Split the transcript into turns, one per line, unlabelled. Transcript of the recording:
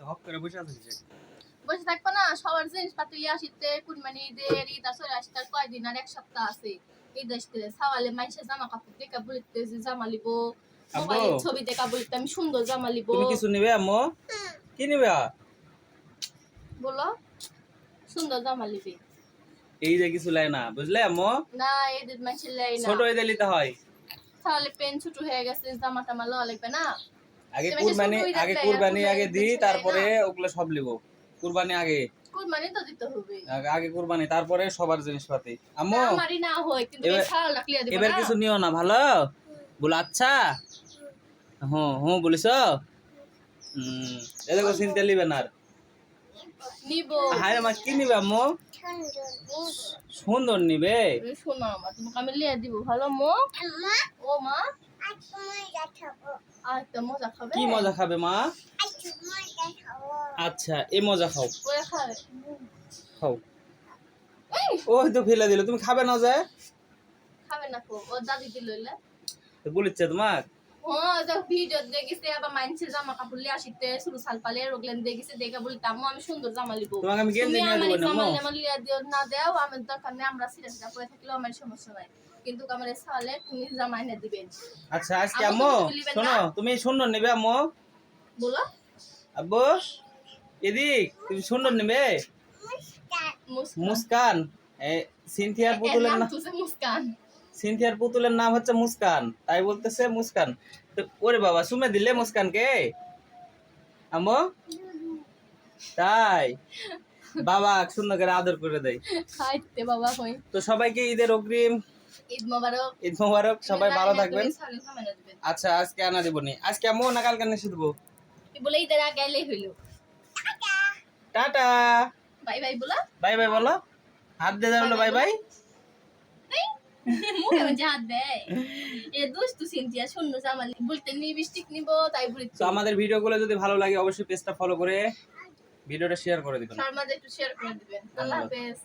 হক করে বসে আছিস?
বসে থাকবো না, সবার জিনিসপাতি লিয়ে আসিতে কুরবানি ঈদের ঈদ আসলে আসতে আর কয়দিন, আর এক সপ্তাহ আছে। ঈদ আসতে সাওয়ালে মানুষের জামা কাপড় দেখা বলিতে যে জামা লিব, মোবাইলের ছবি দেখা বলিতে আমি সুন্দর জামা লিব।
তুমি কিছু নিবে আম্মু? কি নিবে?
বলো, সুন্দর জামা লিবে।
এই যে কিছু লাই না, বুঝলে আম্মু?
না, ঈদের মানুষের লাই না,
ছোট ঈদে নিতে হয়।
তাহলে পেন ছোট হয়ে গেছে, জামা টামা লওয়া লাগবে না।
আগে কুরবানি আগে দিই, তারপরে ওগুলো সব লিব। কুরবানি আগে,
কুরবানি তো দিতে হবে।
আগে কুরবানি, তারপরে সবার জিনিসপাতি। আম্মু
আমারই না হয়, কিন্তু ছাড়া লাগলে দিব না।
এবার কিছু নিও না, ভালো বলো? আচ্ছা, হ্যাঁ হ্যাঁ বলিস। এ দেখো চিনতে লিবে না।
নিব।
হায় মা, কি নিবে আম্মু? সুন্দর নিবে।
শোনো আমার, তোমাকে আমি লিয়ে দিব, ভালো মো। ও মা, আচ্ছা মজা খাবে।
কি মজা খাবে মা? আচ্ছা, এই মজা খাও।
ওরা খাবে।
খাও। ওই তো ফেলে দিল, তুমি খাবে না? যায়
খাবে না কো, ও দাদি দিল লইলে।
তো বলিচ্ছে তোমার।
হ্যাঁ, তো ভিডিও দেখেছে, আবার মাইনছে জামা কাপড় লিয়ে আসিতে শুরু সাল পালে রোগলেন দেখেছে, দেখে বলি আম্মু আমি সুন্দর জামা লিব।
তোমাকে আমি গেঞ্জি নিয়ে দেব না আম্মু।
জামা লিয়ে দিও না, দাও আমি দরকার নেই, আমরা সিরিয়াস পরে থাকলেও আমার সমস্যা নাই, কিন্তু আমার সালে তুমি জামা এনে দিবেন।
আচ্ছা আজকে আম্মু শোনো, তুমি সুন্দর নেবে আম্মু।
বলো
আব্বু এদিক, তুমি সুন্দর নেবে। মুস্কান, সিনথিয়ার পুতুলের নাম,
মুস্কান।
সিনথিয়ার পুতুলের নাম হচ্ছে মুস্কান, তাই বলতেছে মুস্কান। তো ওরে বাবা, সুমে দিলে মুস্কানকে আম্মু? তাই বাবা সুন্দর করে আদর করে দেয়।
খাইতে বাবা কই।
তো সবাইকে ঈদের অগ্রিম
ঈদ মোবারক।
ঈদ মোবারক, সবাই ভালো থাকবেন। আচ্ছা আজকে আনা দেবনি, আজকে আম্মু না কালকে এসে দেবো।
বলে ঈদের আগে এলেই হইলো।
টাটা,
বাই বাই বলো।
বাই বাই বলো, হাত দিয়ে দাও, বাই বাই।
মুখে মধ্যে হাত দেয়, এ দুষ্টু সিনথিয়া। সুন্দর জামা বলতে লিপস্টিক নিব, তাই বলি।
তো আমাদের ভিডিওগুলো যদি ভালো লাগে অবশ্যই পেজটা ফলো করে ভিডিওটা শেয়ার করে দিবেন।
সবার মাঝে একটু শেয়ার করে দিবেন। আল্লাহ হাফেজ।